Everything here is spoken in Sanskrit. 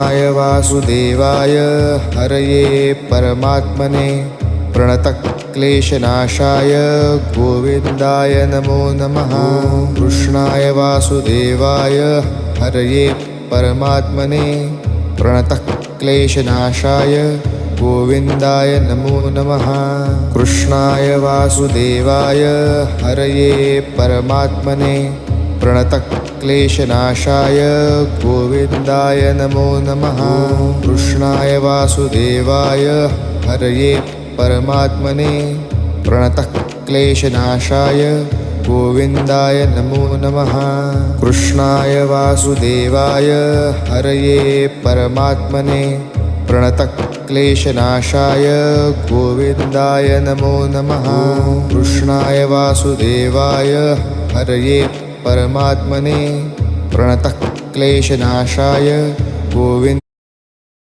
वासुदेवाय हरये परमात्मने प्रणतक्लेशनाशाय गोविन्दाय नमो नमः। कृष्णाय वासुदेवाय हरये परमात्मने प्रणतक्लेशनाशाय गोविन्दाय नमो नमः। कृष्णाय वासुदेवाय हरये परमात्मने प्रणतक्लेशनाशाय गोविन्दाय नमो नमः। कृष्णाय वासुदेवाय हरये परमात्मने प्रणतक्लेशनाशाय गोविन्दाय नमो नमः। कृष्णाय वासुदेवाय हरये परमात्मने प्रणतक्लेशनाशाय गोविन्दाय नमो नमः। कृष्णाय वासुदेवाय हरये परमात्मने प्रणतक्लेशनाशाय गोविन्द